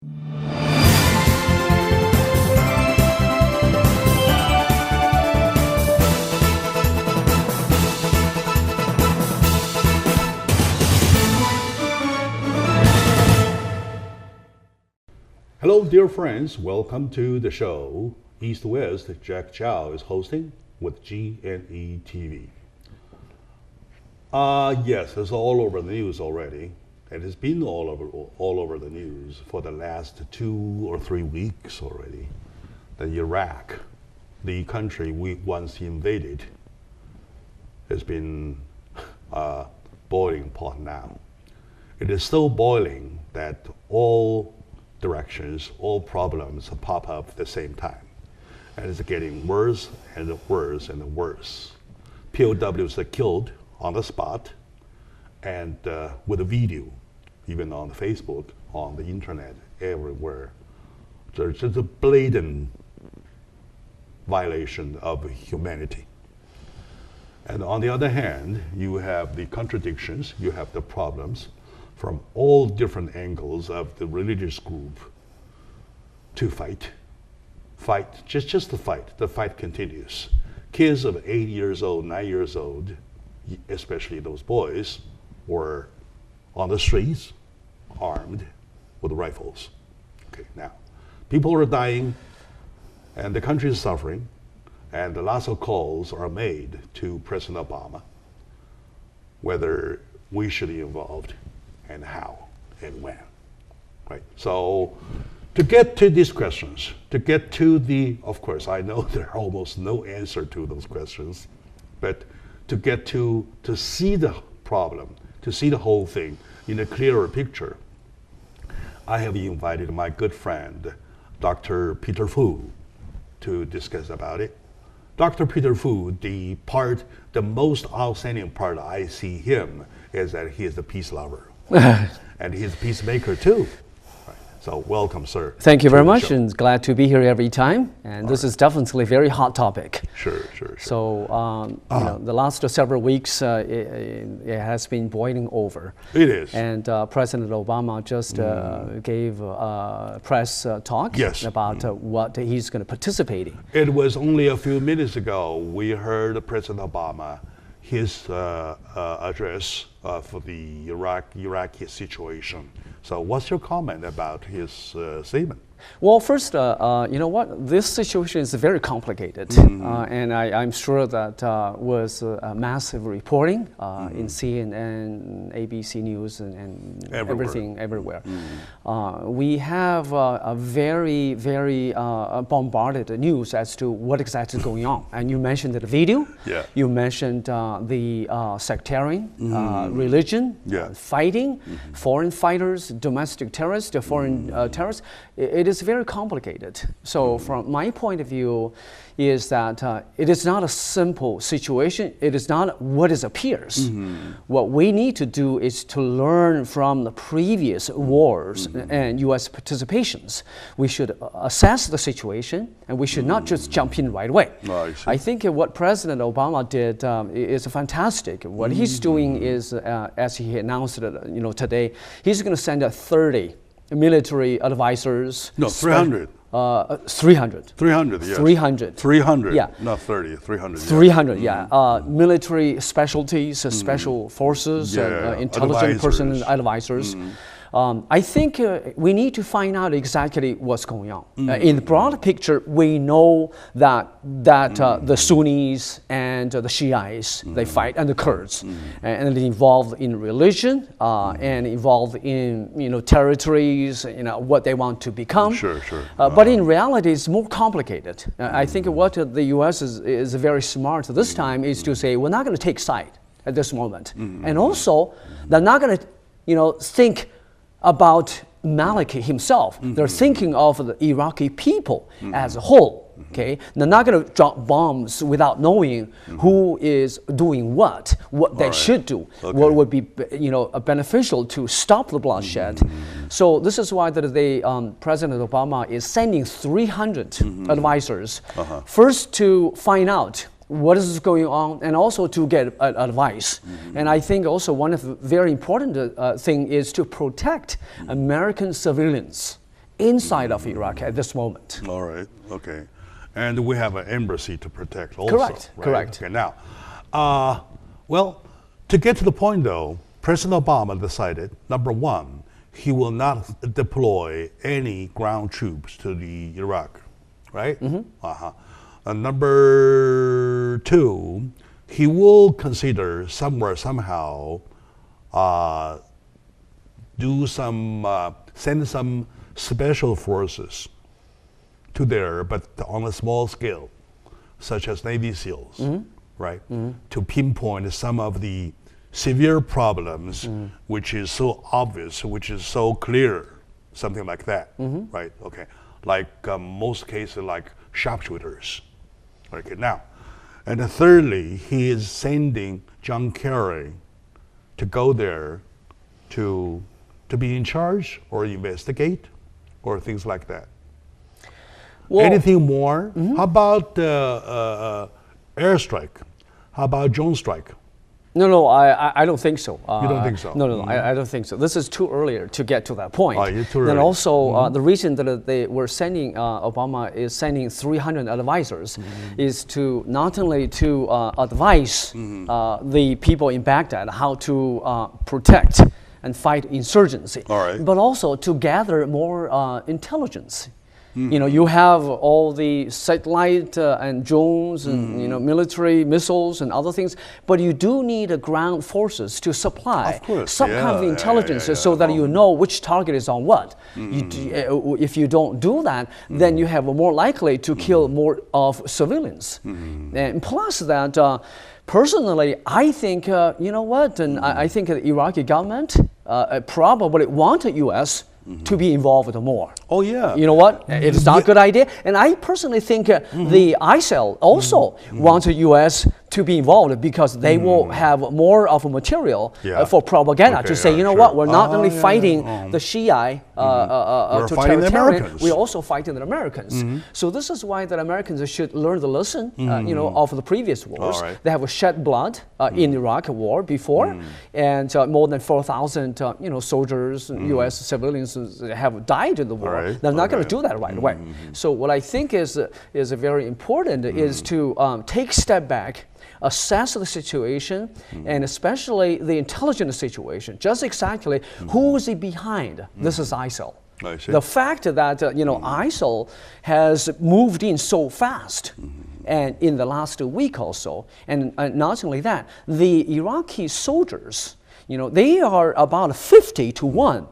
Hello, dear friends. Welcome to the show. East West, Jack Chow is hosting with G&E TV. Yes, it's all over the news already. It has been all over the news for the last 2 or 3 weeks already. That Iraq, the country we once invaded, has been boiling pot now. It is so boiling that all directions, all problems pop up at the same time. And it's getting worse and worse and worse. POWs are killed on the spot and with a video, even on Facebook, on the internet, everywhere. There's just a blatant violation of humanity. And on the other hand, you have the contradictions, you have the problems from all different angles of the religious group to fight, just to fight. The fight continues. Kids of 8 years old, 9 years old, especially those boys, were on the streets, armed with rifles. Okay, now, people are dying, and the country is suffering, and lots of calls are made to President Obama, whether we should be involved, and how and when, right? So to get to these questions, to get to of course, I know there are almost no answer to those questions, but to get to see the problem, to see the whole thing in a clearer picture, I have invited my good friend, Dr. Peter Fu, to discuss about it. Dr. Peter Fu, the most outstanding part I see him is that he is a peace lover. And he's a peacemaker too. Right. So welcome, sir. Thank you very much, and glad to be here every time. And this is definitely a very hot topic. Sure. So, you know, the last several weeks, it has been boiling over. It is. And President Obama just gave a press talk about what he's going to participate in. It was only a few minutes ago we heard President Obama, his address for the Iraqi situation. So what's your comment about his statement? Well, first, you know what? This situation is very complicated, and I'm sure that was massive reporting in CNN, ABC News, and everything, everywhere. We have a very, very bombarded news as to what exactly is going on. And you mentioned the video. Yeah. You mentioned the sectarian religion, fighting, foreign fighters, domestic terrorists, foreign terrorists. It is very complicated. So from my point of view is that it is not a simple situation. It is not what it appears. What we need to do is to learn from the previous wars and U.S. participations. We should assess the situation, and we should not just jump in right away. I think what President Obama did is fantastic. What he's doing is, as he announced it, today, he's going to send 30 military advisors. No, 300. 300. 300, yes. 300. 300, yeah. Not 30, 300. 300, yeah. Military specialties, special forces, intelligent person advisors. I think we need to find out exactly what's going on. In the broad picture, we know that the Sunnis and the Shiites, they fight, and the Kurds, and they're involved in religion and involved in territories, what they want to become. Sure. But in reality, it's more complicated. I think what the U.S. is very smart this time is to say we're not going to take side at this moment, and also they're not going to think about Maliki himself. They're thinking of the Iraqi people as a whole. Okay, they're not going to drop bombs without knowing who is doing what they should do, what would be beneficial to stop the bloodshed. So this is why President Obama is sending 300 advisors first to find out what is going on, and also to get advice. And I think also one of the very important thing is to protect American civilians inside of Iraq at this moment. All right. Okay. And we have an embassy to protect also. Correct. Right? Correct. Okay. Now, well, to get to the point though, President Obama decided, number one, he will not deploy any ground troops to the Iraq, right? Number two, he will consider somehow send some special forces to there, but on a small scale, such as Navy SEALs, right? To pinpoint some of the severe problems, which is so obvious, which is so clear, something like that, right? Okay, like most cases, like sharpshooters. Okay, now, and then thirdly, he is sending John Kerry to go there to be in charge or investigate or things like that. Well, anything more? How about airstrike? How about drone strike? No, I don't think so. You don't think so? No, I don't think so. This is too early to get to that point. You're too early. And also, the reason that they were sending, Obama is sending 300 advisors, is to not only to advise the people in Baghdad how to protect and fight insurgency, but also to gather more intelligence. You know, you have all the satellite and drones and military missiles and other things, but you do need ground forces to supply some kind of intelligence so that you know which target is on what. If you don't do that, then you have more likely to kill more of civilians. And plus that, personally, I think, you know what, and I think the Iraqi government probably want the U.S. to be involved more. Oh yeah. You know what? It's not a good idea. And I personally think the ISIL also wants the U.S. to be involved because they will have more of a material for propaganda to say, you know what, we're not only fighting the Shiite totalitarian, we're also fighting the Americans. So this is why the Americans should learn the lesson, you know, of the previous wars. They have shed blood in Iraq war before, and more than 4,000 you know, soldiers, U.S. civilians have died in the war. They're not going to do that right away. So what I think is very important is to take a step back, assess the situation, and especially the intelligence situation. Just exactly who is behind this is ISIL. The fact that you know, ISIL has moved in so fast, and in the last week or so, and not only that, the Iraqi soldiers, you know, they are about 50 to 1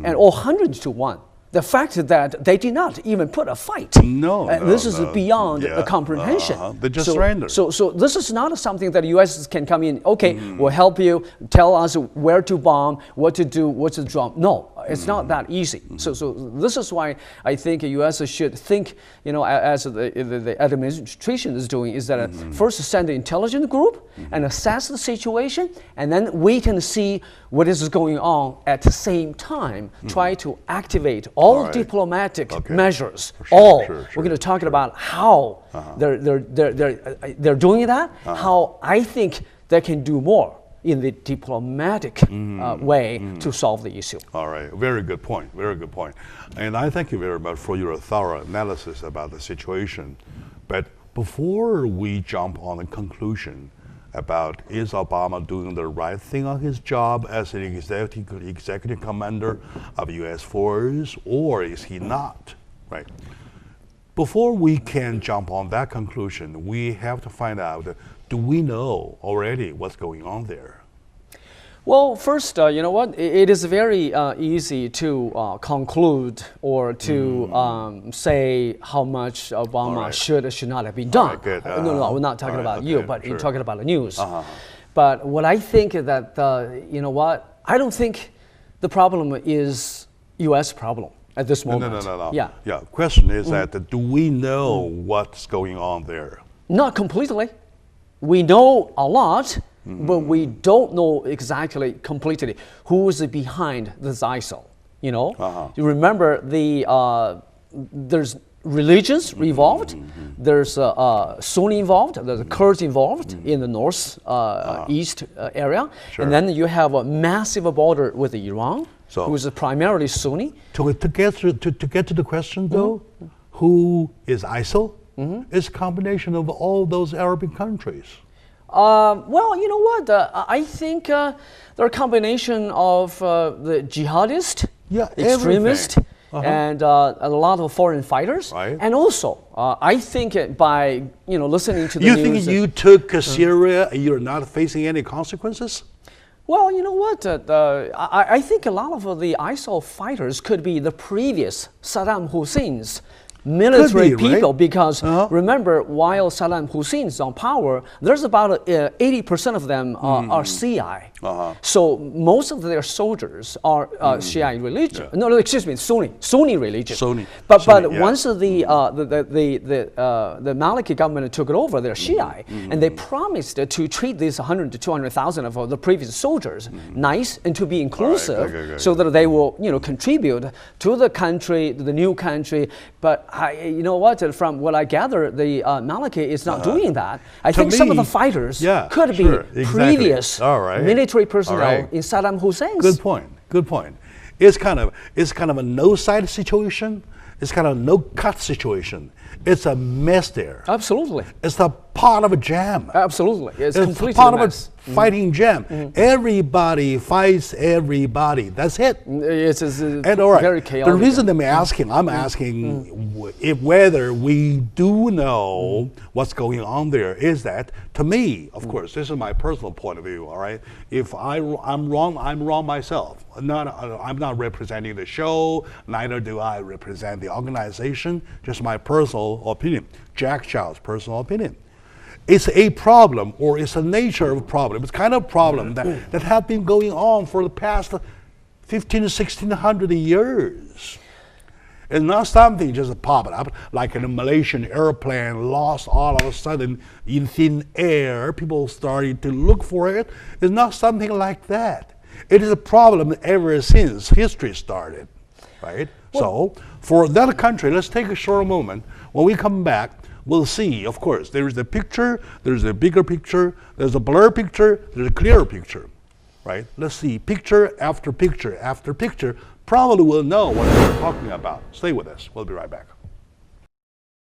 and or 100 to 1. The fact that they did not even put a fight. This is beyond comprehension. They just surrendered. So this is not something that the U.S. can come in, okay, we'll help you, tell us where to bomb, what to do, what to drop. No, it's not that easy. So this is why I think the U.S. should think, you know, as the administration is doing, is that first send the intelligence group and assess the situation, and then wait and see what is going on at the same time. Try to activate all diplomatic measures. We're going to talk about how they're doing that. How I think they can do more in the diplomatic way to solve the issue. All right, very good point, very good point. And I thank you very much for your thorough analysis about the situation. But before we jump on a conclusion about is Obama doing the right thing on his job as an executive commander of U.S. force, or is he not, right? Before we can jump on that conclusion, we have to find out, do we know already what's going on there? Well, first, you know what? It is very easy to conclude or to say how much Obama should or should not have been done. No, we're not talking about you, but in talking about the news. But what I think is that, you know what? I don't think the problem is U.S. problem at this moment. No. Yeah. Question is that do we know what's going on there? Not completely. We know a lot. But we don't know exactly completely who is behind this ISIL. You know, you remember there's religions involved. There's Sunni involved. There's Kurds involved in the north east area, Sure. and then you have a massive border with Iran, So- who is primarily Sunni. To get to the question, though, who is ISIL? It's a combination of all those Arabic countries. Well, you know what? I think they're a combination of the jihadist, Yeah, extremist, and a lot of foreign fighters. Right. And also, I think by listening to the You news. think you took Syria and you're not facing any consequences? Well, you know what? I think a lot of the ISIL fighters could be the previous Saddam Hussein's military Could be, right? people, because remember, while Saddam Hussein's on power, there's about 80% of them are Shiite. So most of their soldiers are Shiite religion. No, excuse me, Sunni religion. Sunni. But Sunni, yeah. once the Maliki government took it over, they're Shiite, and they promised to treat these 100 to 200,000 of the previous soldiers nice and to be inclusive, okay. so that they will contribute to the country, to the new country. But you know what? From what I gather, the Maliki is not doing that. I think some of the fighters could be previous military personnel in Saddam Hussein's. Good point. Good point. It's kind of a no side situation. It's kind of a no cut situation. It's a mess there. Absolutely. It's a part of a jam. Absolutely. It's completely part a of a mess. fighting jam. Everybody fights everybody. That's it. It's And all right, very chaotic. the reason I'm asking if whether we do know what's going on there is that, to me, of course, this is my personal point of view. All right, if I'm wrong, I'm wrong myself. I'm not representing the show. Neither do I represent the organization. Just my personal opinion. Jack Chow's personal opinion. It's a problem, or it's a nature of a problem. It's kind of a problem that have been going on for the past 15 to 1600 years. It's not something just popping up like in a Malaysian airplane lost all of a sudden in thin air. People started to look for it. It's not something like that. It is a problem ever since history started, right? So for that country, let's take a short moment. When we come back, we'll see, of course, there is a picture, there's a bigger picture, there's a blur picture, there's a clearer picture, right? Let's see picture after picture after picture. Probably we'll know what we're talking about. Stay with us. We'll be right back.